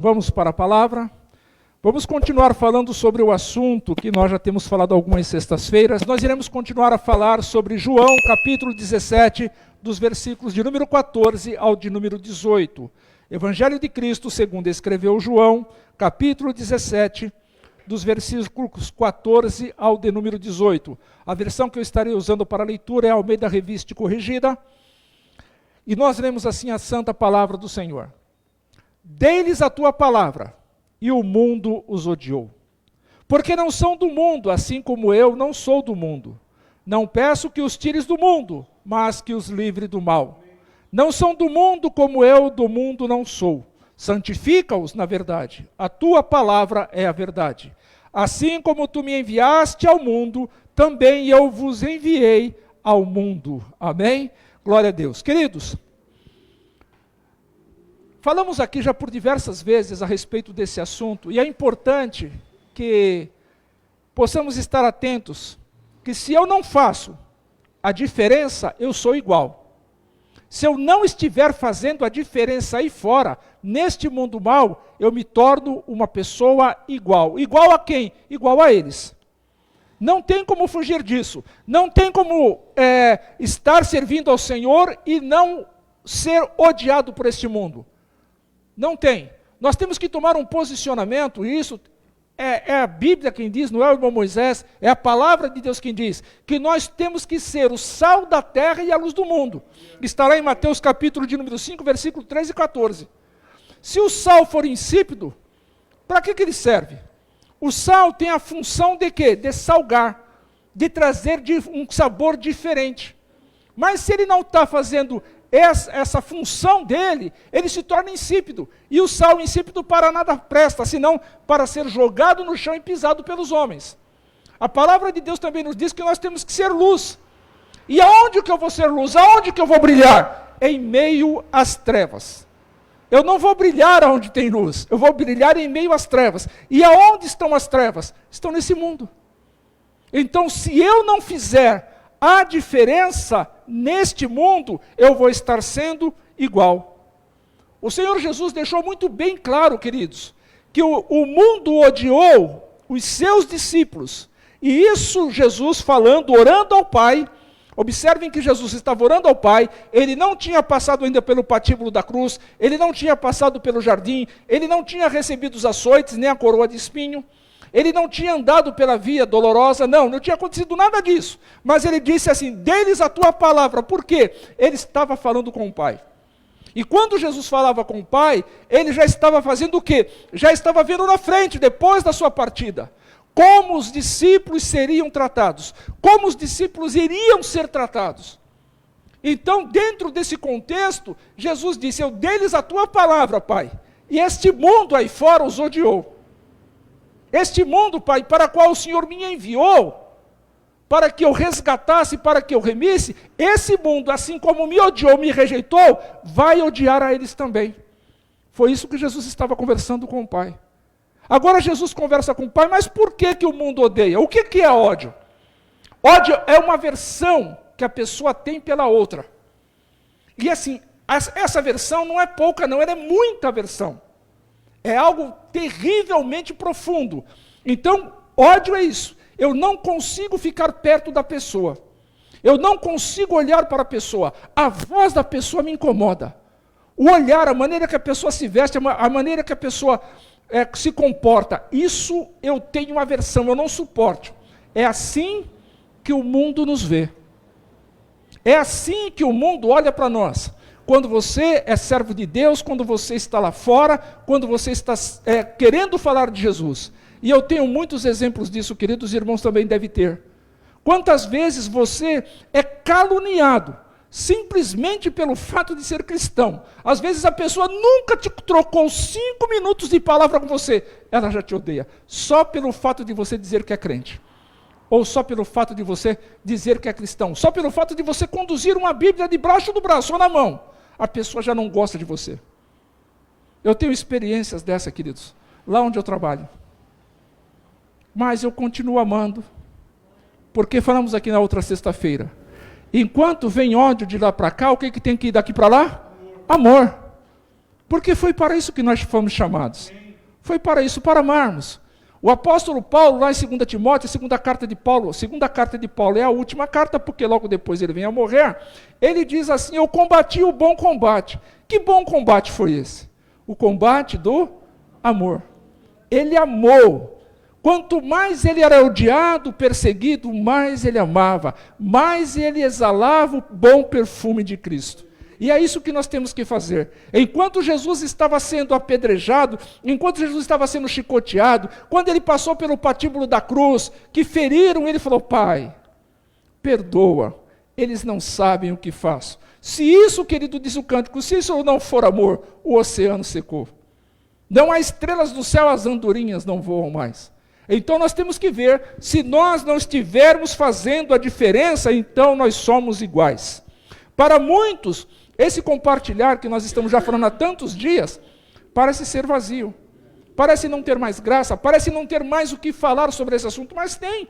Vamos para a palavra. Vamos continuar falando sobre o assunto que nós já temos falado algumas sextas-feiras. Nós iremos continuar a falar sobre João, capítulo 17, dos versículos de número 14 ao de número 18. Evangelho de Cristo, segundo escreveu João, capítulo 17, dos versículos 14 ao de número 18. A versão que eu estarei usando para a leitura é a Almeida Revista e Corrigida. E nós lemos assim a santa palavra do Senhor. Dei-lhes a tua palavra, e o mundo os odiou. Porque não são do mundo, assim como eu não sou do mundo. Não peço que os tires do mundo, mas que os livre do mal. Não são do mundo, como eu do mundo não sou. Santifica-os na verdade. A tua palavra é a verdade. Assim como tu me enviaste ao mundo, também eu vos enviei ao mundo. Amém? Glória a Deus. Queridos, falamos aqui já por diversas vezes a respeito desse assunto, e é importante que possamos estar atentos, que se eu não faço a diferença, eu sou igual. Se eu não estiver fazendo a diferença aí fora, neste mundo mal, eu me torno uma pessoa igual. Igual a quem? Igual a eles. Não tem como fugir disso. Não tem como estar servindo ao Senhor e não ser odiado por este mundo. Não tem. Nós temos que tomar um posicionamento, e isso é a Bíblia quem diz, não é o irmão Moisés, é a palavra de Deus quem diz, que nós temos que ser o sal da terra e a luz do mundo. Está lá em Mateus capítulo de número 5, versículo 13 e 14. Se o sal for insípido, para que ele serve? O sal tem a função de quê? De salgar, de trazer um sabor diferente. Mas se ele não está fazendo essa função dele, ele se torna insípido. E o sal insípido para nada presta, senão para ser jogado no chão e pisado pelos homens. A palavra de Deus também nos diz que nós temos que ser luz. E aonde que eu vou ser luz? Aonde que eu vou brilhar? Em meio às trevas. Eu não vou brilhar onde tem luz, eu vou brilhar em meio às trevas. E aonde estão as trevas? Estão nesse mundo. Então, se eu não fizer a diferença neste mundo, eu vou estar sendo igual. O Senhor Jesus deixou muito bem claro, queridos, que o mundo odiou os seus discípulos. E isso Jesus falando, orando ao Pai. Observem que Jesus estava orando ao Pai, ele não tinha passado ainda pelo patíbulo da cruz, ele não tinha passado pelo jardim, ele não tinha recebido os açoites, nem a coroa de espinho, ele não tinha andado pela via dolorosa, não tinha acontecido nada disso. Mas ele disse assim, dê-lhes a tua palavra. Por quê? Ele estava falando com o Pai. E quando Jesus falava com o Pai, ele já estava fazendo o quê? Já estava vendo na frente, depois da sua partida, como os discípulos seriam tratados, como os discípulos iriam ser tratados. Então, dentro desse contexto, Jesus disse, eu dei-lhes a tua palavra, Pai, e este mundo aí fora os odiou. Este mundo, Pai, para o qual o Senhor me enviou, para que eu resgatasse, para que eu remisse, esse mundo, assim como me odiou, me rejeitou, vai odiar a eles também. Foi isso que Jesus estava conversando com o Pai. Agora Jesus conversa com o Pai, mas por que o mundo odeia? O que é ódio? Ódio é uma aversão que a pessoa tem pela outra. E assim, essa aversão não é pouca não, ela é muita aversão. É algo terrivelmente profundo. Então, ódio é isso. Eu não consigo ficar perto da pessoa. Eu não consigo olhar para a pessoa. A voz da pessoa me incomoda. O olhar, a maneira que a pessoa se veste, a maneira que a pessoa se comporta. Isso eu tenho aversão, eu não suporto. É assim que o mundo nos vê. É assim que o mundo olha para nós. Quando você é servo de Deus, quando você está lá fora, quando você está querendo falar de Jesus. E eu tenho muitos exemplos disso, queridos irmãos também devem ter. Quantas vezes você é caluniado, simplesmente pelo fato de ser cristão. Às vezes a pessoa nunca te trocou 5 minutos de palavra com você, ela já te odeia. Só pelo fato de você dizer que é crente. Ou só pelo fato de você dizer que é cristão. Só pelo fato de você conduzir uma Bíblia debaixo do braço ou na mão. A pessoa já não gosta de você. Eu tenho experiências dessa, queridos, lá onde eu trabalho. Mas eu continuo amando, porque falamos aqui na outra sexta-feira. Enquanto vem ódio de lá para cá, o que tem que ir daqui para lá? Amor. Porque foi para isso que nós fomos chamados. Foi para isso, para amarmos. O apóstolo Paulo, lá em 2 Timóteo, a segunda carta de Paulo é a última carta, porque logo depois ele vem a morrer. Ele diz assim: eu combati o bom combate. Que bom combate foi esse? O combate do amor. Ele amou. Quanto mais ele era odiado, perseguido, mais ele amava, mais ele exalava o bom perfume de Cristo. E é isso que nós temos que fazer. Enquanto Jesus estava sendo apedrejado, enquanto Jesus estava sendo chicoteado, quando ele passou pelo patíbulo da cruz, que feriram, ele falou: Pai, perdoa, eles não sabem o que faço. Se isso, querido, diz o cântico, se isso não for amor, o oceano secou. Não há estrelas no céu, as andorinhas não voam mais. Então nós temos que ver, se nós não estivermos fazendo a diferença, então nós somos iguais. Para muitos, esse compartilhar que nós estamos já falando há tantos dias, parece ser vazio, parece não ter mais graça, parece não ter mais o que falar sobre esse assunto, mas tem.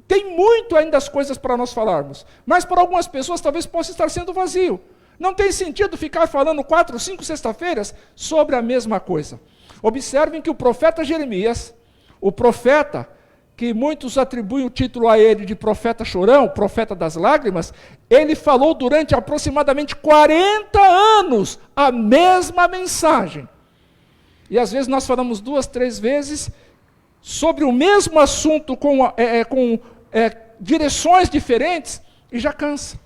Tem muito ainda as coisas para nós falarmos, mas para algumas pessoas talvez possa estar sendo vazio. Não tem sentido ficar falando 4, 5 sexta-feiras sobre a mesma coisa. Observem que o profeta Jeremias, o profeta que muitos atribuem o título a ele de profeta chorão, profeta das lágrimas, ele falou durante aproximadamente 40 anos a mesma mensagem. E às vezes nós falamos 2, 3 vezes sobre o mesmo assunto com direções diferentes e já cansa,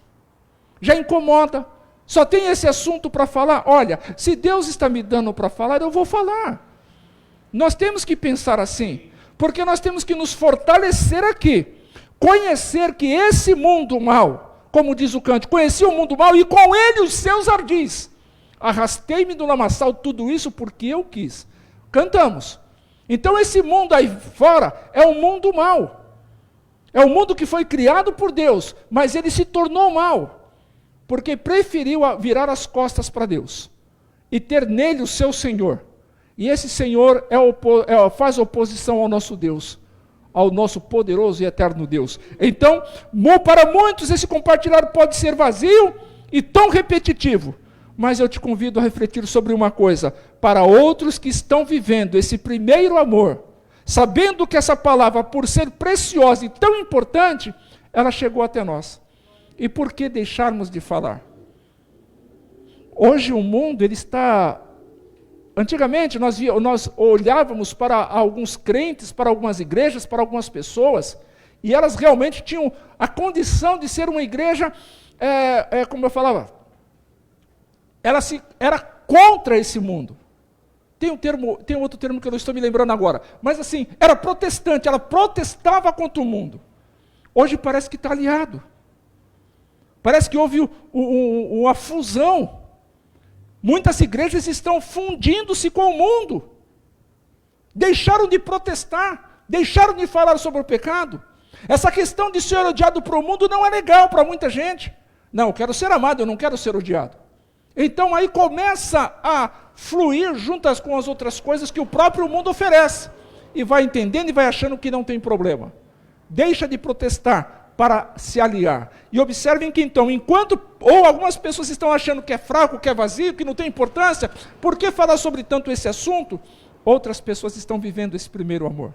já incomoda. Só tem esse assunto para falar. Olha, se Deus está me dando para falar, eu vou falar. Nós temos que pensar assim. Porque nós temos que nos fortalecer aqui, conhecer que esse mundo mal, como diz o cântico, conheci o mundo mal e com ele os seus ardis. Arrastei-me do lamaçal, tudo isso porque eu quis. Cantamos. Então esse mundo aí fora é um mundo mal. É um mundo que foi criado por Deus, mas ele se tornou mal, porque preferiu virar as costas para Deus e ter nele o seu Senhor. E esse Senhor faz oposição ao nosso Deus, ao nosso poderoso e eterno Deus. Então, para muitos esse compartilhar pode ser vazio e tão repetitivo, mas eu te convido a refletir sobre uma coisa. Para outros que estão vivendo esse primeiro amor, sabendo que essa palavra, por ser preciosa e tão importante, ela chegou até nós. E por que deixarmos de falar? Hoje o mundo ele está... Antigamente, nós olhávamos para alguns crentes, para algumas igrejas, para algumas pessoas, e elas realmente tinham a condição de ser uma igreja, como eu falava, era contra esse mundo. Tem outro termo que eu não estou me lembrando agora, mas assim, era protestante, ela protestava contra o mundo. Hoje parece que está aliado. Parece que houve uma fusão. Muitas igrejas estão fundindo-se com o mundo. Deixaram de protestar, deixaram de falar sobre o pecado. Essa questão de ser odiado para o mundo não é legal para muita gente. Não, eu quero ser amado, eu não quero ser odiado. Então aí começa a fluir juntas com as outras coisas que o próprio mundo oferece. E vai entendendo e vai achando que não tem problema. Deixa de protestar para se aliar. E observem que então, ou algumas pessoas estão achando que é fraco, que é vazio, que não tem importância, por que falar sobre tanto esse assunto? Outras pessoas estão vivendo esse primeiro amor.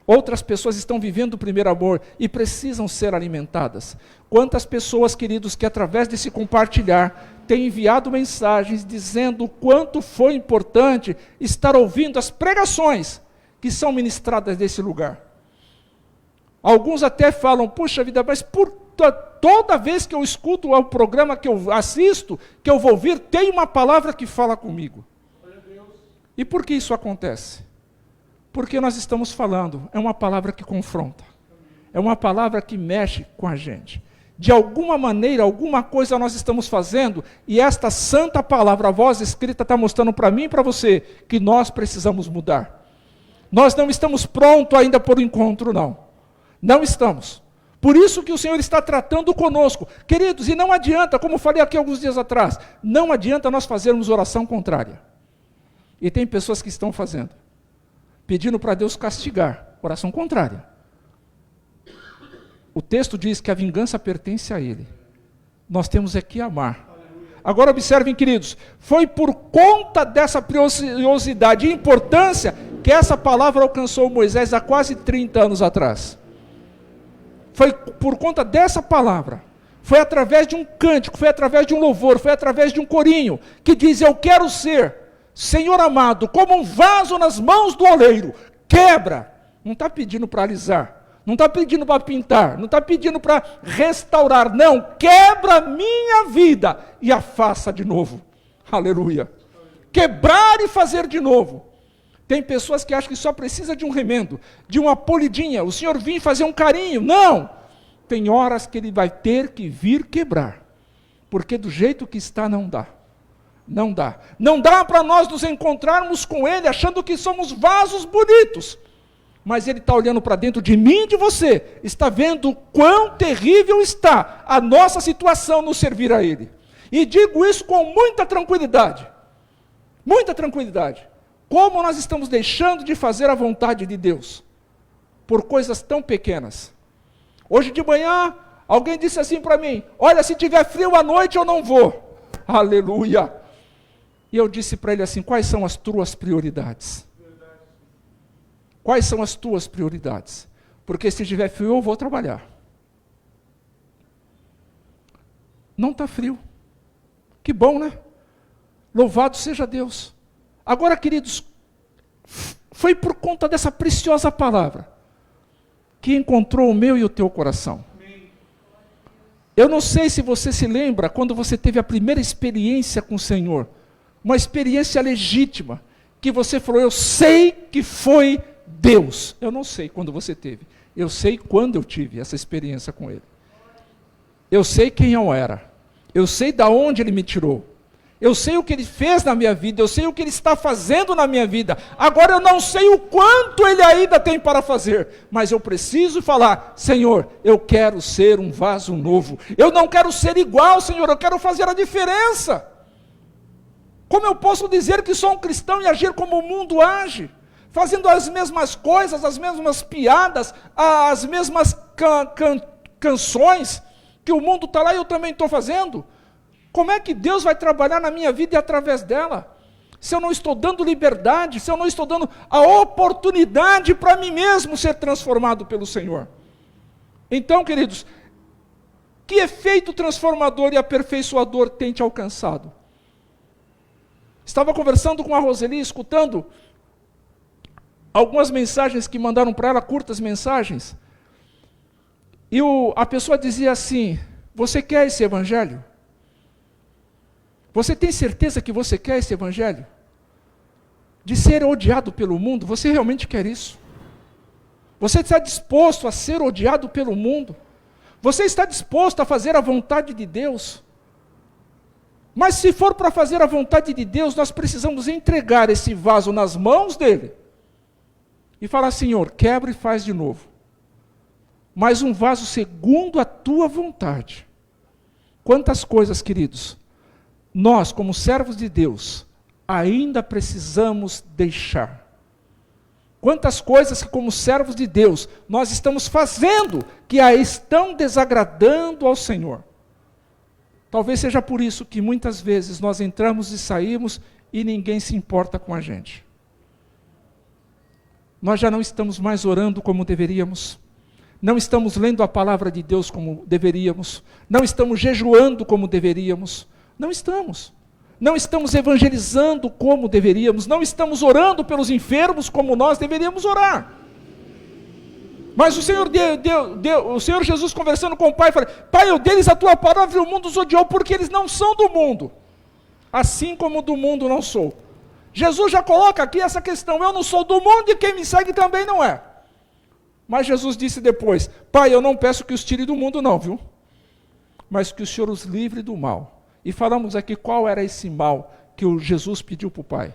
Outras pessoas estão vivendo o primeiro amor e precisam ser alimentadas. Quantas pessoas, queridos, que através desse compartilhar, têm enviado mensagens dizendo o quanto foi importante estar ouvindo as pregações que são ministradas nesse lugar. Alguns até falam, puxa vida, mas toda vez que eu escuto o programa que eu assisto, que eu vou ouvir, tem uma palavra que fala comigo. E por que isso acontece? Porque nós estamos falando, é uma palavra que confronta. É uma palavra que mexe com a gente. De alguma maneira, alguma coisa nós estamos fazendo, e esta santa palavra, a voz escrita, está mostrando para mim e para você, que nós precisamos mudar. Nós não estamos prontos ainda para o encontro, não. Não estamos. Por isso que o Senhor está tratando conosco. Queridos, e não adianta, como falei aqui alguns dias atrás, não adianta nós fazermos oração contrária. E tem pessoas que estão fazendo, pedindo para Deus castigar, oração contrária. O texto diz que a vingança pertence a Ele. Nós temos é que amar. Agora observem, queridos, foi por conta dessa preciosidade e importância que essa palavra alcançou Moisés há quase 30 anos atrás. Foi por conta dessa palavra, foi através de um cântico, foi através de um louvor, foi através de um corinho, que diz: eu quero ser, Senhor amado, como um vaso nas mãos do oleiro, quebra. Não está pedindo para alisar, não está pedindo para pintar, não está pedindo para restaurar, não, quebra a minha vida e a faça de novo. Aleluia. Quebrar e fazer de novo. Tem pessoas que acham que só precisa de um remendo, de uma polidinha, o Senhor vir fazer um carinho. Não! Tem horas que Ele vai ter que vir quebrar, porque do jeito que está não dá. Não dá. Não dá para nós nos encontrarmos com Ele achando que somos vasos bonitos. Mas Ele está olhando para dentro de mim e de você, está vendo quão terrível está a nossa situação no servir a Ele. E digo isso com muita tranquilidade. Muita tranquilidade. Como nós estamos deixando de fazer a vontade de Deus, por coisas tão pequenas. Hoje de manhã, alguém disse assim para mim: olha, se tiver frio à noite eu não vou. Aleluia. E eu disse para ele assim: quais são as tuas prioridades? Quais são as tuas prioridades? Porque se tiver frio eu vou trabalhar. Não está frio. Que bom, né? Louvado seja Deus. Agora, queridos, foi por conta dessa preciosa palavra que encontrou o meu e o teu coração. Eu não sei se você se lembra quando você teve a primeira experiência com o Senhor, uma experiência legítima, que você falou: eu sei que foi Deus. Eu não sei quando você teve, eu sei quando eu tive essa experiência com Ele. Eu sei quem eu era, eu sei de onde Ele me tirou. Eu sei o que Ele fez na minha vida, eu sei o que Ele está fazendo na minha vida. Agora eu não sei o quanto Ele ainda tem para fazer, mas eu preciso falar: Senhor, eu quero ser um vaso novo. Eu não quero ser igual, Senhor, eu quero fazer a diferença. Como eu posso dizer que sou um cristão e agir como o mundo age? Fazendo as mesmas coisas, as mesmas piadas, as mesmas canções, que o mundo está lá e eu também estou fazendo? Como é que Deus vai trabalhar na minha vida e através dela? Se eu não estou dando liberdade, se eu não estou dando a oportunidade para mim mesmo ser transformado pelo Senhor. Então, queridos, que efeito transformador e aperfeiçoador tem te alcançado? Estava conversando com a Roseli, escutando algumas mensagens que mandaram para ela, curtas mensagens, e a pessoa dizia assim: você quer esse evangelho? Você tem certeza que você quer esse evangelho? De ser odiado pelo mundo, você realmente quer isso? Você está disposto a ser odiado pelo mundo? Você está disposto a fazer a vontade de Deus? Mas se for para fazer a vontade de Deus, nós precisamos entregar esse vaso nas mãos dele e falar: Senhor, quebra e faz de novo. Mas um vaso segundo a tua vontade. Quantas coisas, queridos, nós, como servos de Deus, ainda precisamos deixar. Quantas coisas que, como servos de Deus, nós estamos fazendo que a estão desagradando ao Senhor. Talvez seja por isso que muitas vezes nós entramos e saímos e ninguém se importa com a gente. Nós já não estamos mais orando como deveríamos, não estamos lendo a palavra de Deus como deveríamos, não estamos jejuando como deveríamos, não estamos evangelizando como deveríamos, não estamos orando pelos enfermos como nós deveríamos orar. Mas o Senhor o Senhor Jesus conversando com o Pai, falou: Pai, eu deles a tua palavra e o mundo os odiou, porque eles não são do mundo, assim como do mundo não sou. Jesus já coloca aqui essa questão: eu não sou do mundo e quem me segue também não é. Mas Jesus disse depois: Pai, eu não peço que os tire do mundo não, viu? Mas que o Senhor os livre do mal. E falamos aqui qual era esse mal que o Jesus pediu para o Pai: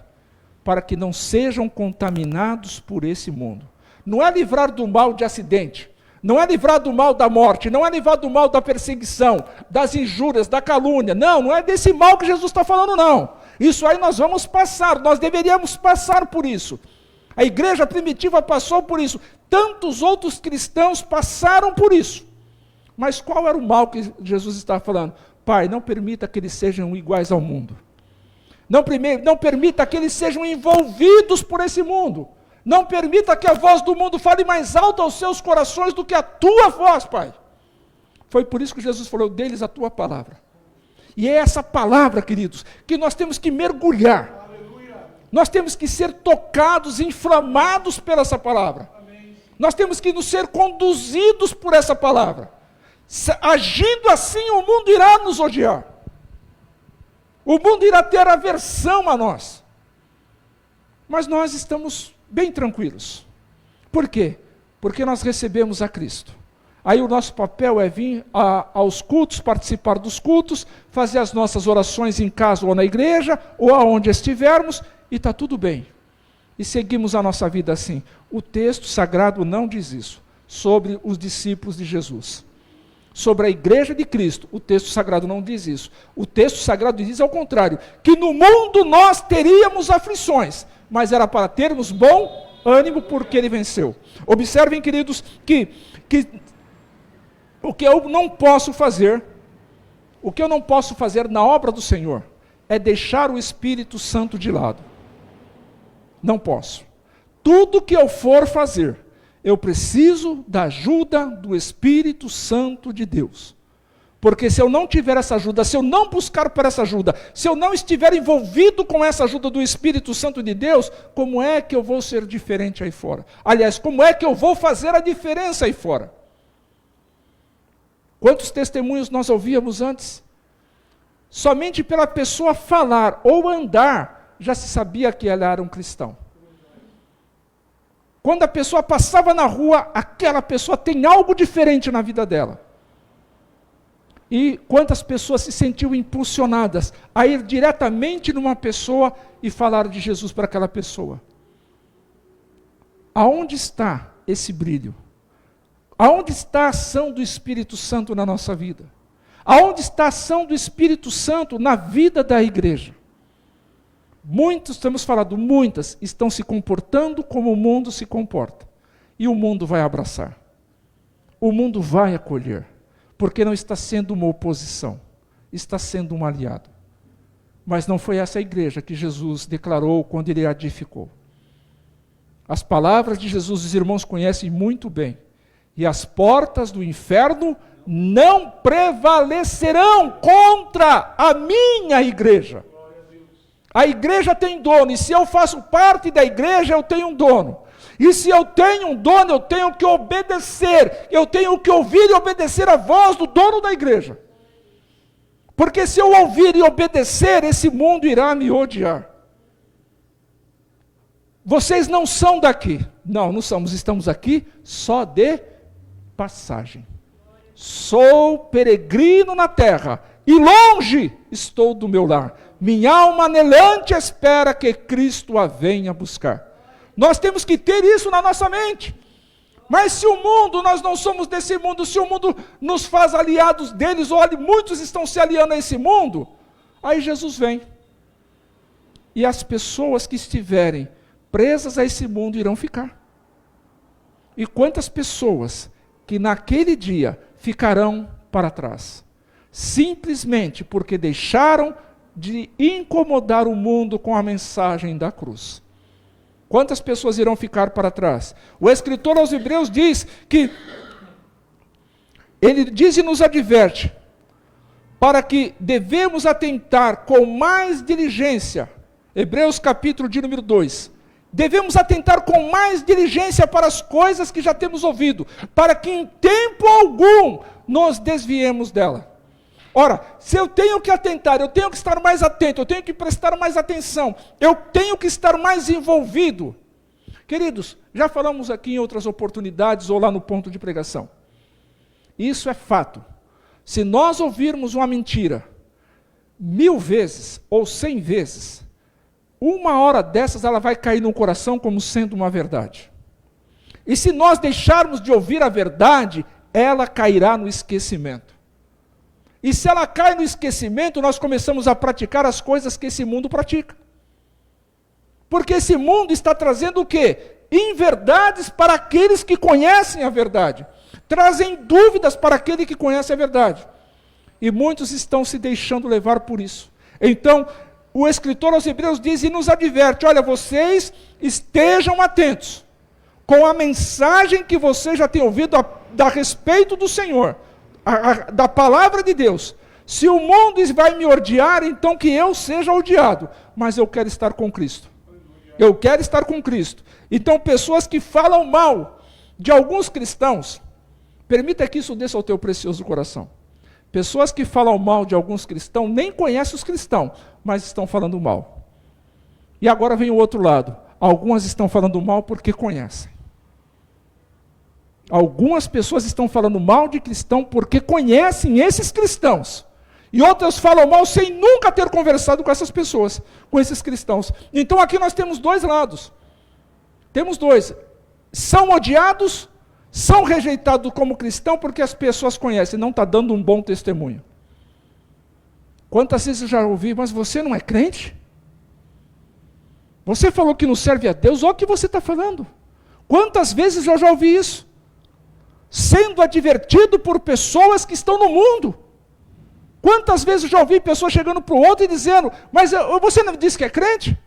para que não sejam contaminados por esse mundo. Não é livrar do mal de acidente, não é livrar do mal da morte, não é livrar do mal da perseguição, das injúrias, da calúnia. Não é desse mal que Jesus está falando, não. Isso aí nós vamos passar, nós deveríamos passar por isso. A igreja primitiva passou por isso, tantos outros cristãos passaram por isso. Mas qual era o mal que Jesus estava falando? Pai, não permita que eles sejam iguais ao mundo. Não permita que eles sejam envolvidos por esse mundo. Não permita que a voz do mundo fale mais alto aos seus corações do que a tua voz, Pai. Foi por isso que Jesus falou, deles a tua palavra. E é essa palavra, queridos, que nós temos que mergulhar. Aleluia. Nós temos que ser tocados, inflamados por essa palavra. Amém. Nós temos que nos ser conduzidos por essa palavra. Agindo assim, o mundo irá nos odiar. O mundo irá ter aversão a nós. Mas nós estamos bem tranquilos. Por quê? Porque nós recebemos a Cristo. Aí o nosso papel é vir aos cultos, participar dos cultos, fazer as nossas orações em casa ou na igreja, ou aonde estivermos, e está tudo bem. E seguimos a nossa vida assim. O texto sagrado não diz isso sobre os discípulos de Jesus. Sobre a igreja de Cristo, o texto sagrado não diz isso. O texto sagrado diz ao contrário, que no mundo nós teríamos aflições, mas era para termos bom ânimo porque ele venceu. Observem, queridos, que o que eu não posso fazer na obra do Senhor, é deixar o Espírito Santo de lado. Não posso. Tudo que eu for fazer, eu preciso da ajuda do Espírito Santo de Deus. Porque se eu não tiver essa ajuda, se eu não buscar por essa ajuda, se eu não estiver envolvido com essa ajuda do Espírito Santo de Deus, como é que eu vou ser diferente aí fora? Aliás, como é que eu vou fazer a diferença aí fora? Quantos testemunhos nós ouvíamos antes? Somente pela pessoa falar ou andar, já se sabia que ela era um cristão. Quando a pessoa passava na rua, aquela pessoa tem algo diferente na vida dela. E quantas pessoas se sentiam impulsionadas a ir diretamente numa pessoa e falar de Jesus para aquela pessoa? Aonde está esse brilho? Aonde está a ação do Espírito Santo na nossa vida? Aonde está a ação do Espírito Santo na vida da igreja? Muitos, temos falado, muitas estão se comportando como o mundo se comporta. E o mundo vai abraçar. O mundo vai acolher. Porque não está sendo uma oposição. Está sendo um aliado. Mas não foi essa a igreja que Jesus declarou quando ele a edificou. As palavras de Jesus os irmãos conhecem muito bem. E as portas do inferno não prevalecerão contra a minha igreja. A igreja tem dono, e se eu faço parte da igreja, eu tenho um dono. E se eu tenho um dono, eu tenho que obedecer. Eu tenho que ouvir e obedecer a voz do dono da igreja. Porque se eu ouvir e obedecer, esse mundo irá me odiar. Vocês não são daqui. Não, não somos. Estamos aqui só de passagem. Sou peregrino na terra e longe estou do meu lar. Minha alma anelante espera que Cristo a venha buscar. Nós temos que ter isso na nossa mente. Mas se o mundo, nós não somos desse mundo, se o mundo nos faz aliados deles, ou muitos estão se aliando a esse mundo, aí Jesus vem. E as pessoas que estiverem presas a esse mundo irão ficar. E quantas pessoas que naquele dia ficarão para trás? Simplesmente porque deixaram de incomodar o mundo com a mensagem da cruz. Quantas pessoas irão ficar para trás? O escritor aos Hebreus diz que, ele diz e nos adverte, para que devemos atentar com mais diligência, Hebreus capítulo de número 2, devemos atentar com mais diligência para as coisas que já temos ouvido, para que em tempo algum nos desviemos dela. Ora, se eu tenho que atentar, eu tenho que estar mais atento, eu tenho que prestar mais atenção, eu tenho que estar mais envolvido. Queridos, já falamos aqui em outras oportunidades ou lá no ponto de pregação. Isso é fato. Se nós ouvirmos uma mentira 1000 vezes ou 100 vezes, uma hora dessas ela vai cair no coração como sendo uma verdade. E se nós deixarmos de ouvir a verdade, ela cairá no esquecimento. E se ela cai no esquecimento, nós começamos a praticar as coisas que esse mundo pratica. Porque esse mundo está trazendo o quê? Inverdades para aqueles que conhecem a verdade. Trazem dúvidas para aquele que conhece a verdade. E muitos estão se deixando levar por isso. Então, o escritor aos Hebreus diz e nos adverte: olha, vocês estejam atentos com a mensagem que vocês já têm ouvido a respeito do Senhor, da palavra de Deus. Se o mundo vai me odiar, então que eu seja odiado, mas eu quero estar com Cristo. Eu quero estar com Cristo. Então, pessoas que falam mal de alguns cristãos, permita que isso desça ao teu precioso coração. Pessoas que falam mal de alguns cristãos, nem conhecem os cristãos, mas estão falando mal. E agora vem o outro lado. Algumas estão falando mal porque conhecem. Algumas pessoas estão falando mal de cristão porque conhecem esses cristãos. E outras falam mal sem nunca ter conversado com essas pessoas, com esses cristãos. Então aqui nós temos dois lados. Temos dois. São odiados, são rejeitados como cristão porque as pessoas conhecem, não está dando um bom testemunho. Quantas vezes eu já ouvi, mas você não é crente? Você falou que não serve a Deus, olha o que você está falando. Quantas vezes eu já ouvi isso? Sendo advertido por pessoas que estão no mundo. Quantas vezes eu já ouvi pessoas chegando para o outro e dizendo, mas você não disse que é crente?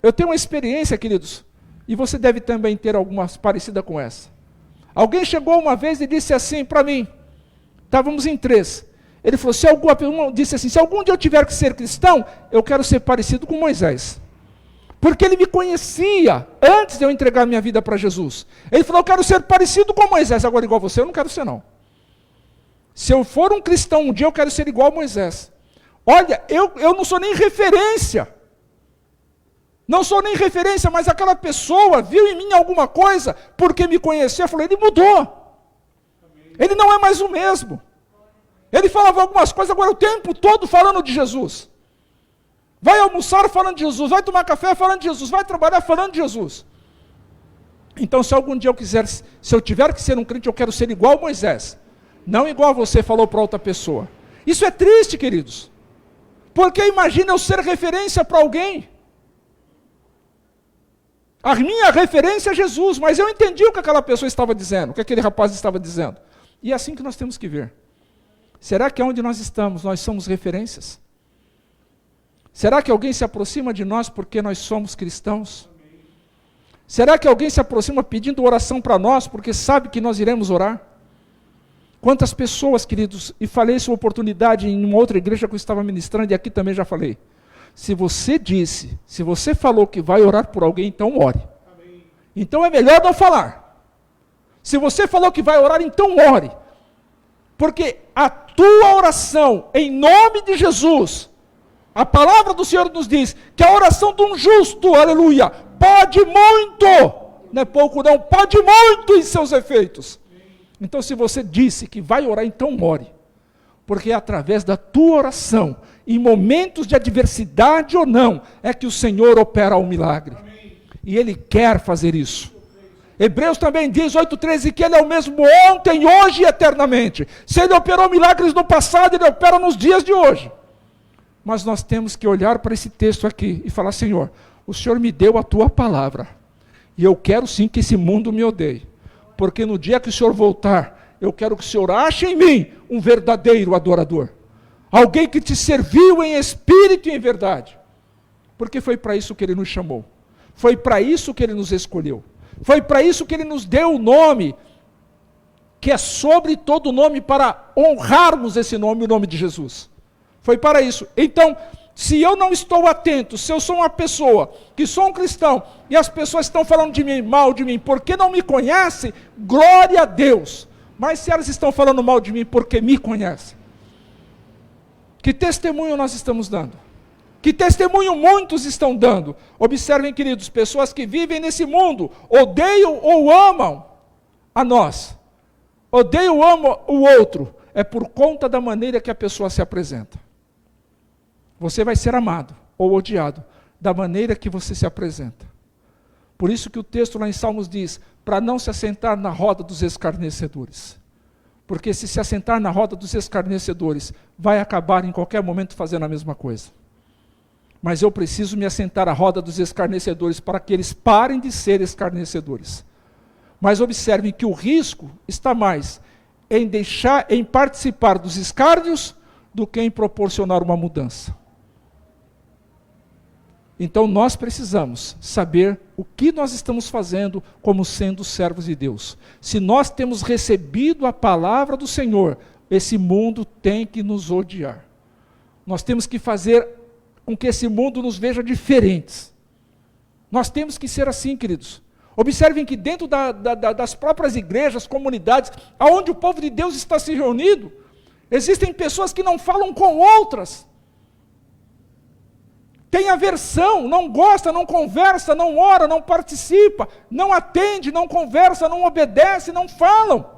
Eu tenho uma experiência, queridos, e você deve também ter algumas parecida com essa. Alguém chegou uma vez e disse assim para mim, estávamos em 3, ele falou, disse assim, se algum dia eu tiver que ser cristão, eu quero ser parecido com Moisés. Porque ele me conhecia antes de eu entregar minha vida para Jesus. Ele falou, eu quero ser parecido com Moisés, agora igual você eu não quero ser não. Se eu for um cristão um dia, eu quero ser igual a Moisés. Olha, eu não sou nem referência. Não sou nem referência, mas aquela pessoa viu em mim alguma coisa, porque me conhecia, falou, ele mudou. Ele não é mais o mesmo. Ele falava algumas coisas, agora o tempo todo falando de Jesus. Vai almoçar falando de Jesus, vai tomar café falando de Jesus, vai trabalhar falando de Jesus. Então, se algum dia se eu tiver que ser um crente, eu quero ser igual a Moisés. Não igual a você falou para outra pessoa. Isso é triste, queridos. Porque imagina eu ser referência para alguém. A minha referência é Jesus, mas eu entendi o que aquela pessoa estava dizendo, o que aquele rapaz estava dizendo. E é assim que nós temos que ver. Será que onde nós estamos, nós somos referências? Será que alguém se aproxima de nós porque nós somos cristãos? Será que alguém se aproxima pedindo oração para nós porque sabe que nós iremos orar? Quantas pessoas, queridos, e falei essa oportunidade em uma outra igreja que eu estava ministrando, e aqui também já falei. Se você falou que vai orar por alguém, então ore. Amém. Então é melhor não falar. Se você falou que vai orar, então ore. Porque a tua oração, em nome de Jesus, a palavra do Senhor nos diz que a oração de um justo, aleluia, pode muito, não é pouco não, pode muito em seus efeitos. Então, se você disse que vai orar, então ore. Porque é através da tua oração, em momentos de adversidade ou não, é que o Senhor opera o milagre. Amém. E Ele quer fazer isso. Hebreus também diz, 8,13, que Ele é o mesmo ontem, hoje e eternamente. Se Ele operou milagres no passado, Ele opera nos dias de hoje. Mas nós temos que olhar para esse texto aqui e falar, Senhor, o Senhor me deu a tua palavra. E eu quero sim que esse mundo me odeie. Porque no dia que o Senhor voltar, eu quero que o Senhor ache em mim um verdadeiro adorador. Alguém que te serviu em espírito e em verdade. Porque foi para isso que Ele nos chamou. Foi para isso que Ele nos escolheu. Foi para isso que Ele nos deu o nome, que é sobre todo nome, para honrarmos esse nome, o nome de Jesus. Foi para isso. Então, se eu não estou atento, se eu sou uma pessoa que sou um cristão, e as pessoas estão falando de mim, mal de mim, porque não me conhecem, glória a Deus. Mas se elas estão falando mal de mim porque me conhecem, que testemunho nós estamos dando? Que testemunho muitos estão dando? Observem, queridos, pessoas que vivem nesse mundo, odeiam ou amam a nós. Odeiam ou amam o outro. É por conta da maneira que a pessoa se apresenta. Você vai ser amado ou odiado da maneira que você se apresenta. Por isso que o texto lá em Salmos diz, para não se assentar na roda dos escarnecedores. Porque se assentar na roda dos escarnecedores, vai acabar em qualquer momento fazendo a mesma coisa. Mas eu preciso me assentar à roda dos escarnecedores para que eles parem de ser escarnecedores. Mas observem que o risco está mais em participar dos escárnios do que em proporcionar uma mudança. Então nós precisamos saber o que nós estamos fazendo como sendo servos de Deus. Se nós temos recebido a palavra do Senhor, esse mundo tem que nos odiar. Nós temos que fazer com que esse mundo nos veja diferentes. Nós temos que ser assim, queridos. Observem que dentro das próprias igrejas, comunidades, onde o povo de Deus está se reunido, existem pessoas que não falam com outras. Tem aversão, não gosta, não conversa, não ora, não participa, não atende, não conversa, não obedece, não falam.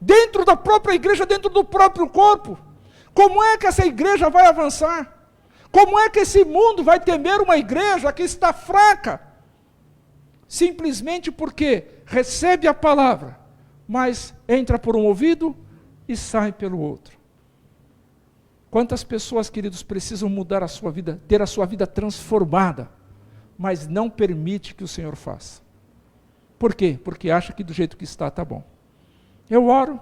Dentro da própria igreja, dentro do próprio corpo. Como é que essa igreja vai avançar? Como é que esse mundo vai temer uma igreja que está fraca? Simplesmente porque recebe a palavra, mas entra por um ouvido e sai pelo outro. Quantas pessoas, queridos, precisam mudar a sua vida, ter a sua vida transformada, mas não permite que o Senhor faça. Por quê? Porque acha que do jeito que está bom. Eu oro,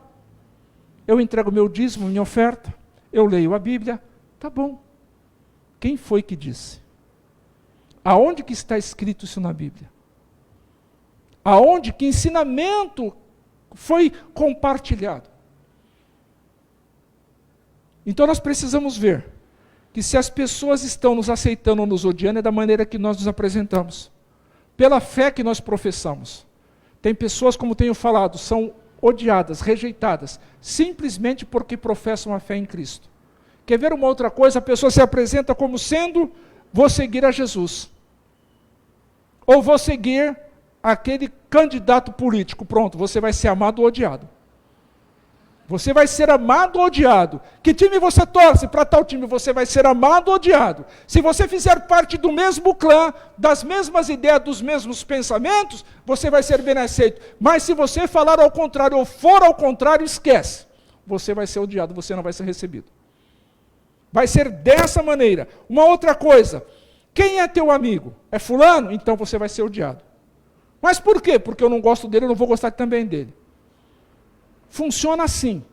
eu entrego meu dízimo, minha oferta, eu leio a Bíblia, tá bom. Quem foi que disse? Aonde que está escrito isso na Bíblia? Aonde, que ensinamento foi compartilhado? Então nós precisamos ver que se as pessoas estão nos aceitando ou nos odiando, é da maneira que nós nos apresentamos, pela fé que nós professamos. Tem pessoas, como tenho falado, são odiadas, rejeitadas, simplesmente porque professam a fé em Cristo. Quer ver uma outra coisa? A pessoa se apresenta como sendo, vou seguir a Jesus. Ou vou seguir aquele candidato político. Pronto, você vai ser amado ou odiado. Você vai ser amado ou odiado. Que time você torce? Para tal time você vai ser amado ou odiado. Se você fizer parte do mesmo clã, das mesmas ideias, dos mesmos pensamentos, você vai ser bem aceito. Mas se você falar ao contrário ou for ao contrário, esquece. Você vai ser odiado, você não vai ser recebido. Vai ser dessa maneira. Uma outra coisa, quem é teu amigo? É fulano? Então você vai ser odiado. Mas por quê? Porque eu não gosto dele, eu não vou gostar também dele. Funciona assim.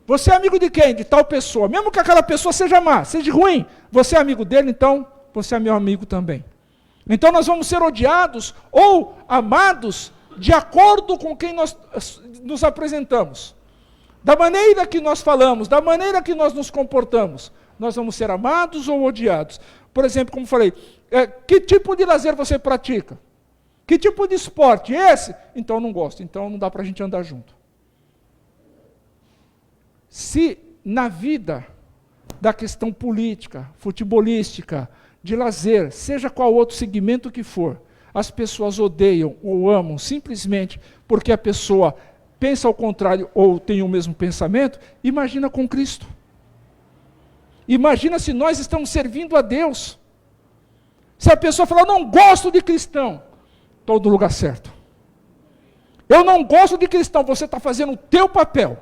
Você é amigo de quem? De tal pessoa. Mesmo que aquela pessoa seja má, seja ruim, você é amigo dele, então você é meu amigo também. Então nós vamos ser odiados ou amados de acordo com quem nós nos apresentamos. Da maneira que nós falamos, da maneira que nós nos comportamos, nós vamos ser amados ou odiados. Por exemplo, como falei, que tipo de lazer você pratica? Que tipo de esporte? Esse? Então eu não gosto, então não dá para a gente andar junto. Se na vida da questão política, futebolística, de lazer, seja qual outro segmento que for, as pessoas odeiam ou amam simplesmente porque a pessoa pensa ao contrário ou tem o mesmo pensamento, imagina com Cristo. Imagina se nós estamos servindo a Deus. Se a pessoa falar, eu não gosto de cristão, estou no lugar certo. Eu não gosto de cristão, você está fazendo o teu papel.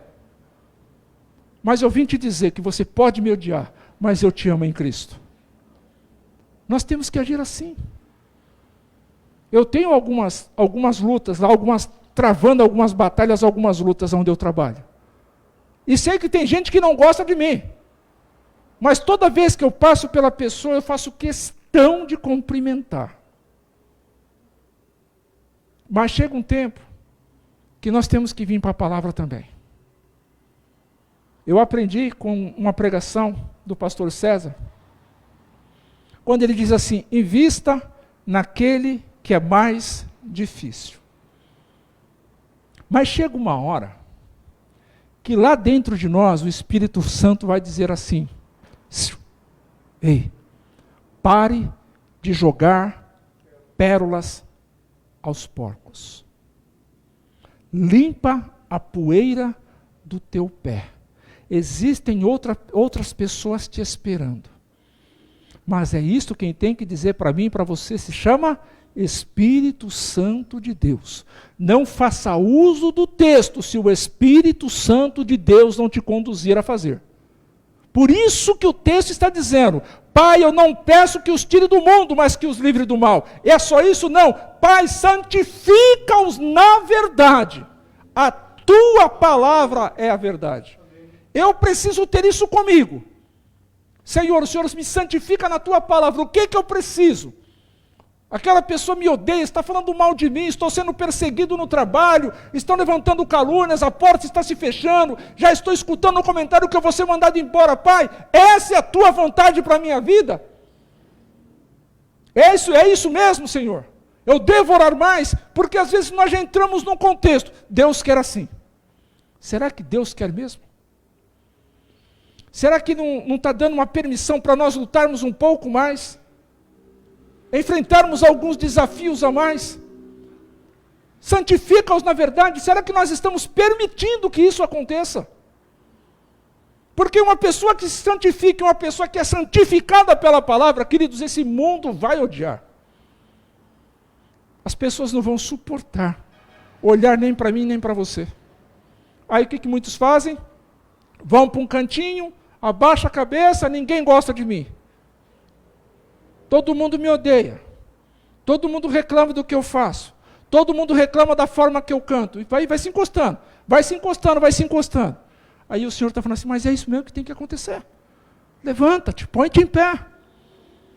Mas eu vim te dizer que você pode me odiar, mas eu te amo em Cristo. Nós temos que agir assim. Eu tenho algumas lutas, travando algumas batalhas, algumas lutas onde eu trabalho. E sei que tem gente que não gosta de mim. Mas toda vez que eu passo pela pessoa, eu faço questão de cumprimentar. Mas chega um tempo que nós temos que vir para a palavra também. Eu aprendi com uma pregação do pastor César, quando ele diz assim, invista naquele que é mais difícil. Mas chega uma hora que lá dentro de nós o Espírito Santo vai dizer assim, ei, pare de jogar pérolas aos porcos. Limpa a poeira do teu pé. Existem outras pessoas te esperando. Mas é isto quem tem que dizer para mim e para você, se chama Espírito Santo de Deus. Não faça uso do texto se o Espírito Santo de Deus não te conduzir a fazer. Por isso que o texto está dizendo, Pai, eu não peço que os tire do mundo, mas que os livre do mal. É só isso? Não. Pai, santifica-os na verdade. A tua palavra é a verdade. Eu preciso ter isso comigo. Senhor, o Senhor me santifica na tua palavra. O que eu preciso? Aquela pessoa me odeia, está falando mal de mim, estou sendo perseguido no trabalho, estão levantando calúnias, a porta está se fechando, já estou escutando um comentário que eu vou ser mandado embora. Pai, essa é a tua vontade para a minha vida? É isso mesmo, Senhor. Eu devo orar mais, porque às vezes nós já entramos num contexto. Deus quer assim. Será que Deus quer mesmo? Será que não está dando uma permissão para nós lutarmos um pouco mais? Enfrentarmos alguns desafios a mais? Santifica-os na verdade. Será que nós estamos permitindo que isso aconteça? Porque uma pessoa que se santifica, uma pessoa que é santificada pela palavra, queridos, esse mundo vai odiar. As pessoas não vão suportar olhar nem para mim, nem para você. Aí o que muitos fazem? Vão para um cantinho, abaixa a cabeça, ninguém gosta de mim. Todo mundo me odeia. Todo mundo reclama do que eu faço. Todo mundo reclama da forma que eu canto. E vai se encostando, vai se encostando, vai se encostando. Aí o Senhor está falando assim, mas é isso mesmo que tem que acontecer. Levanta-te, põe-te em pé.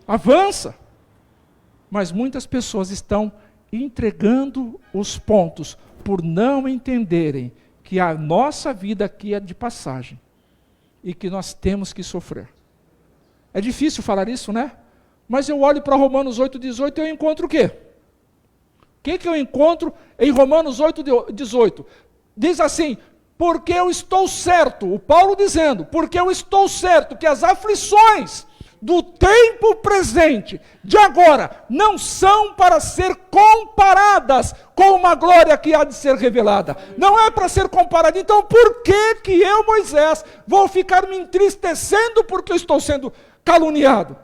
Avança. Mas muitas pessoas estão entregando os pontos por não entenderem que a nossa vida aqui é de passagem e que nós temos que sofrer. É difícil falar isso, né? Mas eu olho para Romanos 8,18 e eu encontro o quê? O que eu encontro em Romanos 8,18? Diz assim, porque eu estou certo, o Paulo dizendo, porque eu estou certo que as aflições do tempo presente, de agora, não são para ser comparadas com uma glória que há de ser revelada. Não é para ser comparada. Então, por que eu, Moisés, vou ficar me entristecendo porque eu estou sendo caluniado?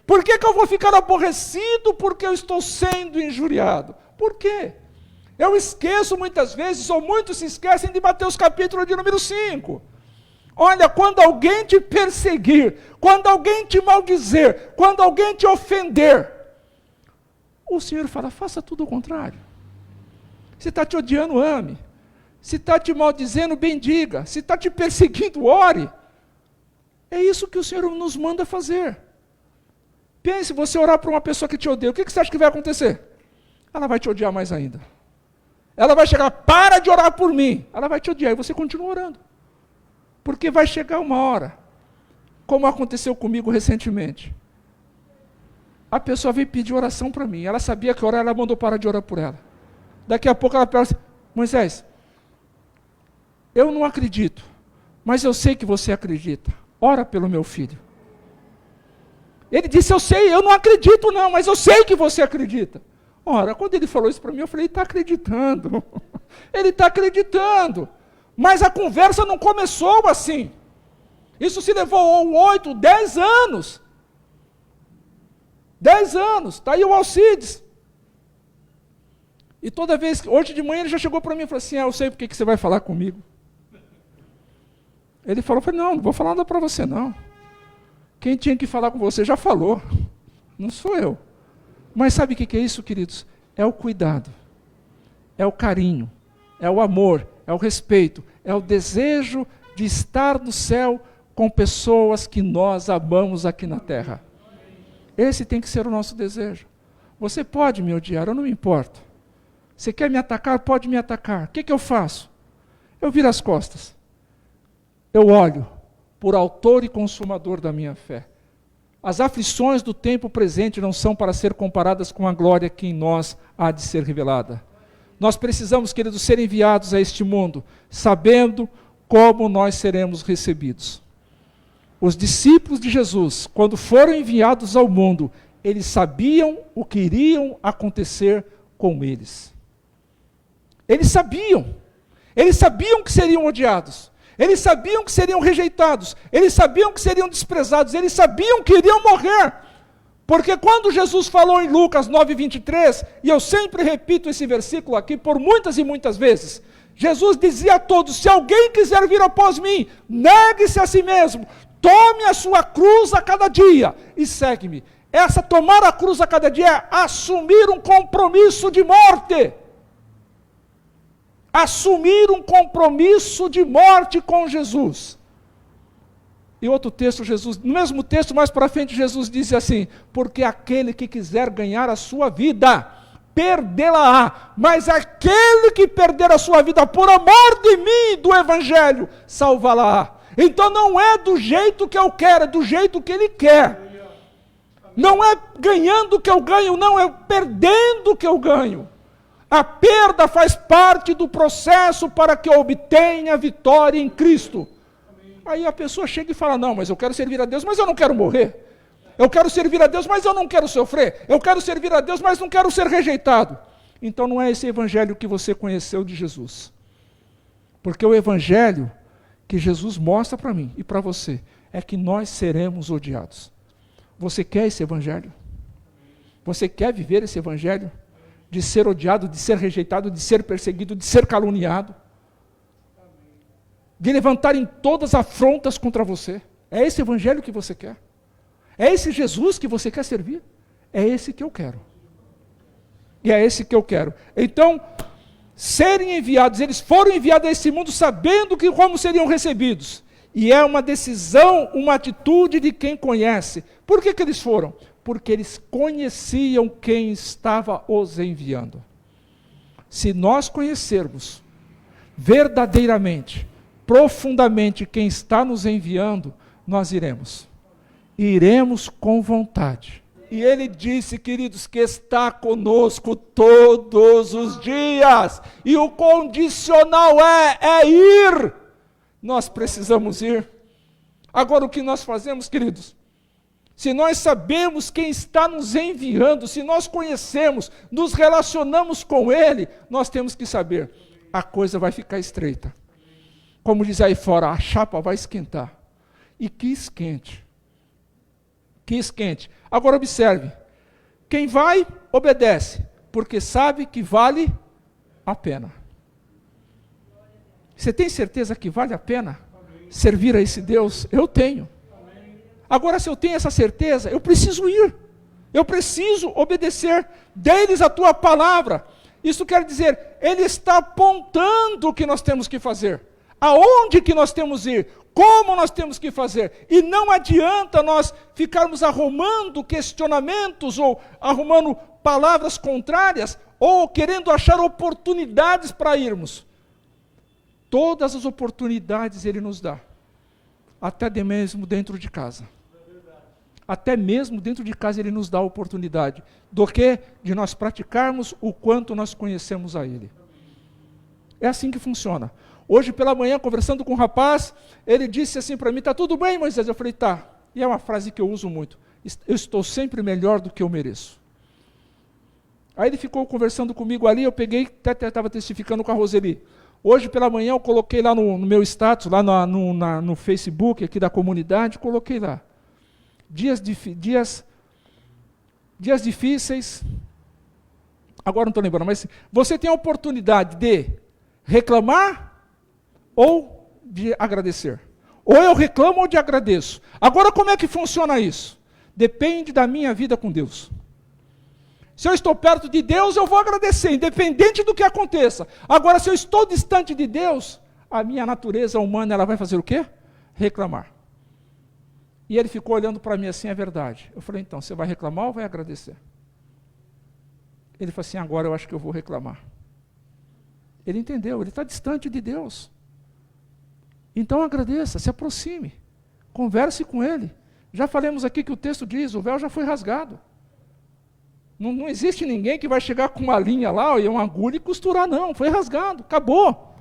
Por que eu vou ficar aborrecido porque eu estou sendo injuriado? Por quê? Eu esqueço muitas vezes, ou muitos se esquecem de Mateus capítulo de número 5. Olha, quando alguém te perseguir, quando alguém te maldizer, quando alguém te ofender, o Senhor fala, faça tudo o contrário. Se está te odiando, ame. Se está te maldizendo, bendiga. Se está te perseguindo, ore. É isso que o Senhor nos manda fazer. Pense, você orar para uma pessoa que te odeia, o que você acha que vai acontecer? Ela vai te odiar mais ainda. Ela vai chegar, para de orar por mim. Ela vai te odiar e você continua orando. Porque vai chegar uma hora, como aconteceu comigo recentemente. A pessoa veio pedir oração para mim. Ela sabia que orar, ela mandou parar de orar por ela. Daqui a pouco ela pergunta assim, Moisés, eu não acredito, mas eu sei que você acredita. Ora pelo meu filho. Ele disse, eu sei, eu não acredito não, mas eu sei que você acredita. Ora, quando ele falou isso para mim, eu falei, ele está acreditando. Ele está acreditando. Mas a conversa não começou assim. Isso se levou 8, 10 anos. 10 anos. Está aí o Alcides. E toda vez, hoje de manhã ele já chegou para mim e falou assim, eu sei porque que você vai falar comigo. Ele falou, não vou falar nada para você não. Quem tinha que falar com você já falou. Não sou eu. Mas sabe o que é isso, queridos? É o cuidado. É o carinho. É o amor. É o respeito, é o desejo de estar no céu com pessoas que nós amamos aqui na terra. Esse tem que ser o nosso desejo. Você pode me odiar, eu não me importo. Você quer me atacar? Pode me atacar. O que eu faço? Eu viro as costas. Eu olho por autor e consumador da minha fé. As aflições do tempo presente não são para ser comparadas com a glória que em nós há de ser revelada. Nós precisamos, queridos, ser enviados a este mundo, sabendo como nós seremos recebidos. Os discípulos de Jesus, quando foram enviados ao mundo, eles sabiam o que iriam acontecer com eles. Eles sabiam que seriam odiados, eles sabiam que seriam rejeitados, eles sabiam que seriam desprezados, eles sabiam que iriam morrer. Porque quando Jesus falou em Lucas 9:23, e eu sempre repito esse versículo aqui por muitas e muitas vezes, Jesus dizia a todos, se alguém quiser vir após mim, negue-se a si mesmo, tome a sua cruz a cada dia e segue-me. Essa tomar a cruz a cada dia é assumir um compromisso de morte. assumir um compromisso de morte com Jesus. E outro texto, Jesus, no mesmo texto, mais para frente, Jesus diz assim: porque aquele que quiser ganhar a sua vida, perdê-la-á, mas aquele que perder a sua vida por amor de mim e do Evangelho, salvá-la-á. Então não é do jeito que eu quero, é do jeito que Ele quer. Não é ganhando que eu ganho, não, é perdendo que eu ganho. A perda faz parte do processo para que eu obtenha a vitória em Cristo. Aí a pessoa chega e fala: não, mas eu quero servir a Deus, mas eu não quero morrer. Eu quero servir a Deus, mas eu não quero sofrer. Eu quero servir a Deus, mas não quero ser rejeitado. Então não é esse evangelho que você conheceu de Jesus. Porque o evangelho que Jesus mostra para mim e para você é que nós seremos odiados. Você quer esse evangelho? Você quer viver esse evangelho? De ser odiado, de ser rejeitado, de ser perseguido, de ser caluniado? De levantarem todas as afrontas contra você? É esse evangelho que você quer? É esse Jesus que você quer servir? É esse que eu quero. E é esse que eu quero. Então, serem enviados, eles foram enviados a esse mundo sabendo que como seriam recebidos. E é uma decisão, uma atitude de quem conhece. Por que eles foram? Porque eles conheciam quem estava os enviando. Se nós conhecermos verdadeiramente, profundamente quem está nos enviando, nós iremos. Iremos com vontade. E ele disse, queridos, que está conosco todos os dias. E o condicional é ir. Nós precisamos ir. Agora o que nós fazemos, queridos? Se nós sabemos quem está nos enviando, se nós conhecemos, nos relacionamos com Ele, nós temos que saber, a coisa vai ficar estreita. Como diz aí fora, a chapa vai esquentar. E que esquente. Que esquente. Agora observe, quem vai, obedece, porque sabe que vale a pena. Você tem certeza que vale a pena servir a esse Deus? Eu tenho. Agora, se eu tenho essa certeza, eu preciso ir. Eu preciso obedecer. Dê-lhes a tua palavra. Isso quer dizer, Ele está apontando o que nós temos que fazer. Aonde que nós temos que ir? Como nós temos que fazer? E não adianta nós ficarmos arrumando questionamentos ou arrumando palavras contrárias ou querendo achar oportunidades para irmos. Todas as oportunidades Ele nos dá. Até mesmo dentro de casa. Até mesmo dentro de casa Ele nos dá a oportunidade. Do que? De nós praticarmos o quanto nós conhecemos a Ele. É assim que funciona. Hoje pela manhã, conversando com um rapaz, ele disse assim para mim: está tudo bem, Moisés? Eu falei: tá. E é uma frase que eu uso muito. Eu estou sempre melhor do que eu mereço. Aí ele ficou conversando comigo ali, eu peguei, até estava testificando com a Roseli. Hoje pela manhã eu coloquei lá no meu status, lá no Facebook aqui da comunidade, coloquei lá. Dias difíceis, agora não estou lembrando, mas você tem a oportunidade de reclamar ou de agradecer. Ou eu reclamo ou de agradeço. Agora como é que funciona isso? Depende da minha vida com Deus. Se eu estou perto de Deus, eu vou agradecer, independente do que aconteça. Agora, se eu estou distante de Deus, a minha natureza humana, ela vai fazer o quê? Reclamar. E ele ficou olhando para mim assim: é verdade. Eu falei: então, você vai reclamar ou vai agradecer? Ele falou assim: agora eu acho que eu vou reclamar. Ele entendeu, ele está distante de Deus. Então agradeça, se aproxime, converse com Ele. Já falamos aqui que o texto diz, o véu já foi rasgado. Não existe ninguém que vai chegar com uma linha lá e uma agulha e costurar, não. Foi rasgado, acabou.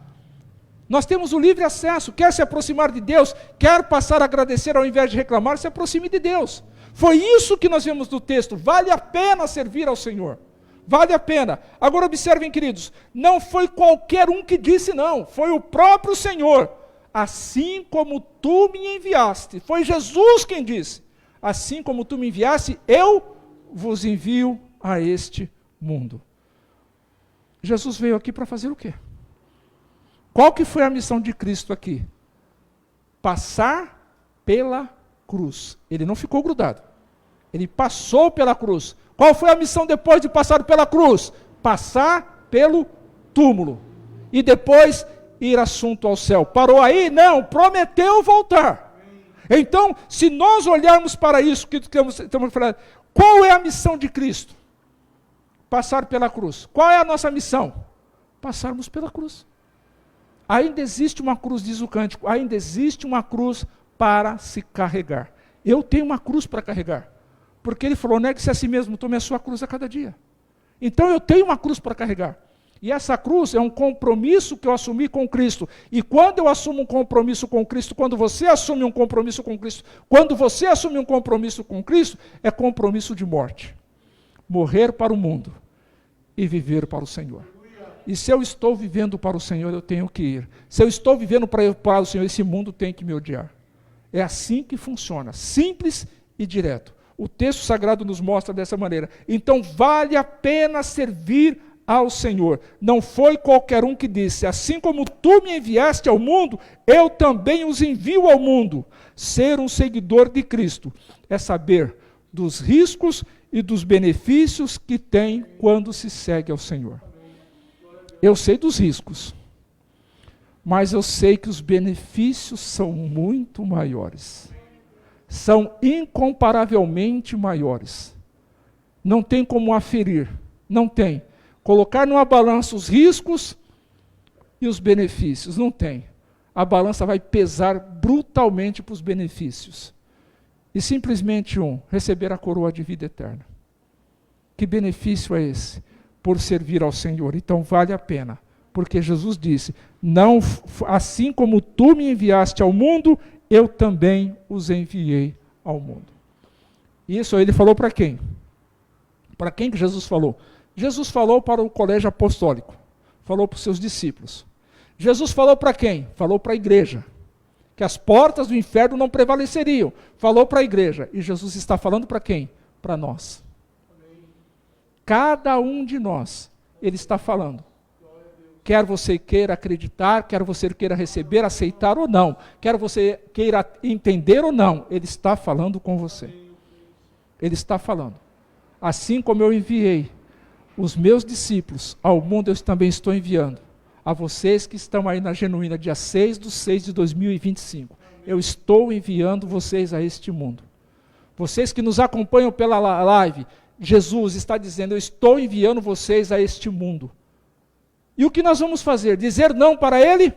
Nós temos o livre acesso. Quer se aproximar de Deus, quer passar a agradecer ao invés de reclamar, se aproxime de Deus. Foi isso que nós vemos no texto. Vale a pena servir ao Senhor. Vale a pena. Agora observem, queridos, não foi qualquer um que disse não, foi o próprio Senhor. Assim como tu me enviaste. Foi Jesus quem disse: assim como tu me enviaste, eu vos envio a este mundo. Jesus veio aqui para fazer o quê? Qual que foi a missão de Cristo aqui? Passar pela cruz. Ele não ficou grudado. Ele passou pela cruz. Qual foi a missão depois de passar pela cruz? Passar pelo túmulo. e depois ir assunto ao céu. Parou aí? Não, prometeu voltar. Então, se nós olharmos para isso, que estamos falando, qual é a missão de Cristo? Passar pela cruz. Qual é a nossa missão? Passarmos pela cruz. Ainda existe uma cruz, diz o cântico, ainda existe uma cruz para se carregar. Eu tenho uma cruz para carregar. Porque ele falou, negue-se a si mesmo, tome a sua cruz a cada dia. Então eu tenho uma cruz para carregar. E essa cruz é um compromisso que eu assumi com Cristo. E quando eu assumo um compromisso com Cristo, quando você assume um compromisso com Cristo, quando você assume um compromisso com Cristo, é compromisso de morte. Morrer para o mundo e viver para o Senhor. E se eu estou vivendo para o Senhor, eu tenho que ir. Se eu estou vivendo para o Senhor, esse mundo tem que me odiar. É assim que funciona, simples e direto. O texto sagrado nos mostra dessa maneira. Então vale a pena servir ao Senhor. Não foi qualquer um que disse, assim como tu me enviaste ao mundo, eu também os envio ao mundo. Ser um seguidor de Cristo é saber dos riscos e dos benefícios que tem quando se segue ao Senhor. Eu sei dos riscos, mas eu sei que os benefícios são muito maiores. São incomparavelmente maiores. Não tem como aferir, não tem. Colocar numa balança os riscos e os benefícios, não tem. A balança vai pesar brutalmente para os benefícios. E simplesmente receber a coroa de vida eterna. Que benefício é esse? Por servir ao Senhor. Então vale a pena. Porque Jesus disse, não, assim como tu me enviaste ao mundo, eu também os enviei ao mundo. Isso ele falou para quem? Para quem que Jesus falou? Jesus falou para o colégio apostólico. Falou para os seus discípulos. Jesus falou para quem? Falou para a igreja. Que as portas do inferno não prevaleceriam. Falou para a igreja. E Jesus está falando para quem? Para nós. Cada um de nós, ele está falando. Quer você queira acreditar, quer você queira receber, aceitar ou não, quer você queira entender ou não, ele está falando com você. Ele está falando. Assim como eu enviei os meus discípulos ao mundo, eu também estou enviando a vocês que estão aí na Genuína, dia 6/6/2025. Eu estou enviando vocês a este mundo. Vocês que nos acompanham pela live, Jesus está dizendo, eu estou enviando vocês a este mundo. E o que nós vamos fazer? Dizer não para Ele?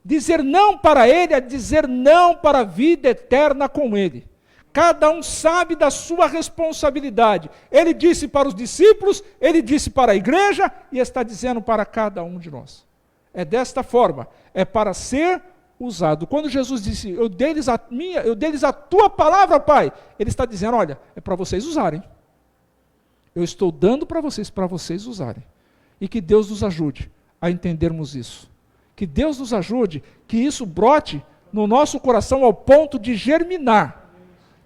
Dizer não para Ele é dizer não para a vida eterna com Ele. Cada um sabe da sua responsabilidade. Ele disse para os discípulos, Ele disse para a igreja e está dizendo para cada um de nós. É desta forma, é para ser usado. Quando Jesus disse, eu dei-lhes a tua palavra, Pai, Ele está dizendo, olha, é para vocês usarem. Eu estou dando para vocês usarem. E que Deus nos ajude a entendermos isso. Que Deus nos ajude, que isso brote no nosso coração ao ponto de germinar.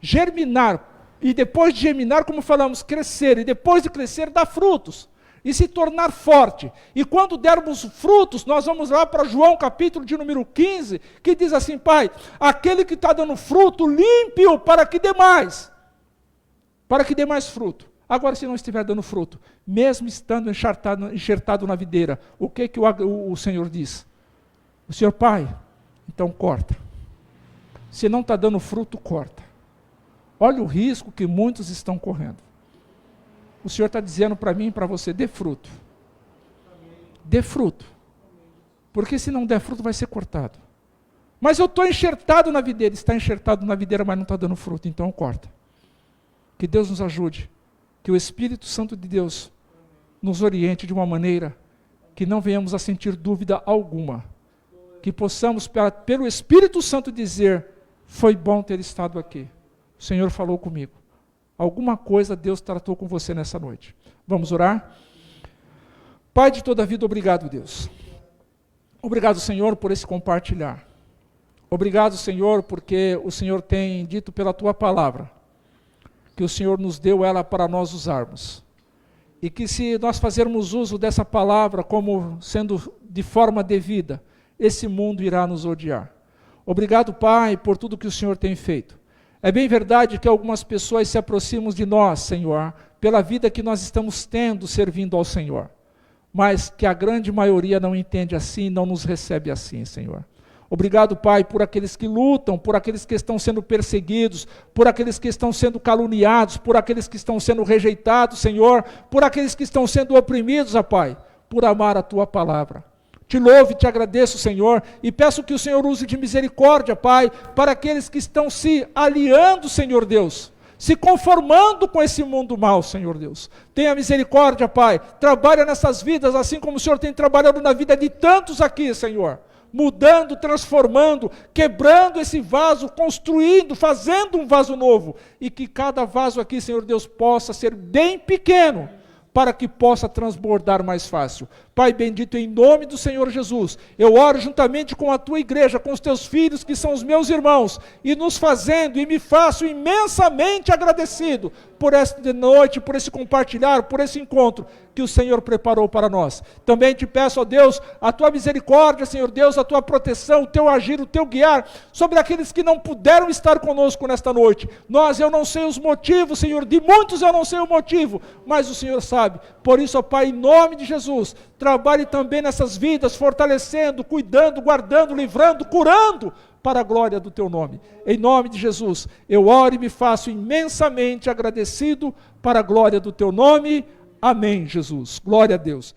Germinar. E depois de germinar, como falamos, crescer. E depois de crescer, dar frutos. E se tornar forte. E quando dermos frutos, nós vamos lá para João, capítulo de número 15, que diz assim, Pai, aquele que está dando fruto, limpe-o para que dê mais. Para que dê mais fruto. Agora, se não estiver dando fruto, mesmo estando enxertado na videira, o que o Senhor diz? O Senhor, Pai, então corta. Se não está dando fruto, corta. Olha o risco que muitos estão correndo. O Senhor está dizendo para mim e para você, dê fruto. Dê fruto. Porque se não der fruto, vai ser cortado. Mas eu estou enxertado na videira. Está enxertado na videira, mas não está dando fruto, então corta. Que Deus nos ajude. Que o Espírito Santo de Deus nos oriente de uma maneira que não venhamos a sentir dúvida alguma. Que possamos, pelo Espírito Santo, dizer, foi bom ter estado aqui. O Senhor falou comigo. Alguma coisa Deus tratou com você nessa noite. Vamos orar? Pai de toda a vida, obrigado, Deus. Obrigado, Senhor, por esse compartilhar. Obrigado, Senhor, porque o Senhor tem dito pela Tua palavra que o Senhor nos deu ela para nós usarmos. E que se nós fazermos uso dessa palavra como sendo de forma devida, esse mundo irá nos odiar. Obrigado, Pai, por tudo que o Senhor tem feito. É bem verdade que algumas pessoas se aproximam de nós, Senhor, pela vida que nós estamos tendo servindo ao Senhor. mas que a grande maioria não entende assim, não nos recebe assim, Senhor. Obrigado, Pai, por aqueles que lutam, por aqueles que estão sendo perseguidos, por aqueles que estão sendo caluniados, por aqueles que estão sendo rejeitados, Senhor, por aqueles que estão sendo oprimidos, ó Pai, por amar a Tua palavra. Te louvo e te agradeço, Senhor, e peço que o Senhor use de misericórdia, Pai, para aqueles que estão se aliando, Senhor Deus, se conformando com esse mundo mau, Senhor Deus. Tenha misericórdia, Pai, trabalha nessas vidas, assim como o Senhor tem trabalhado na vida de tantos aqui, Senhor, mudando, transformando, quebrando esse vaso, construindo, fazendo um vaso novo, e que cada vaso aqui, Senhor Deus, possa ser bem pequeno, para que possa transbordar mais fácil. Pai bendito, em nome do Senhor Jesus, eu oro juntamente com a tua igreja, com os teus filhos, que são os meus irmãos, e nos fazendo, e me faço imensamente agradecido por esta noite, por esse compartilhar, por esse encontro que o Senhor preparou para nós. Também te peço, ó Deus, a tua misericórdia, Senhor Deus, a tua proteção, o teu agir, o teu guiar, sobre aqueles que não puderam estar conosco nesta noite. Eu não sei os motivos, Senhor, de muitos eu não sei o motivo, mas o Senhor sabe. Por isso, ó Pai, em nome de Jesus, trabalhe também nessas vidas, fortalecendo, cuidando, guardando, livrando, curando, para a glória do teu nome. Em nome de Jesus, eu oro e me faço imensamente agradecido para a glória do teu nome. Amém, Jesus. Glória a Deus.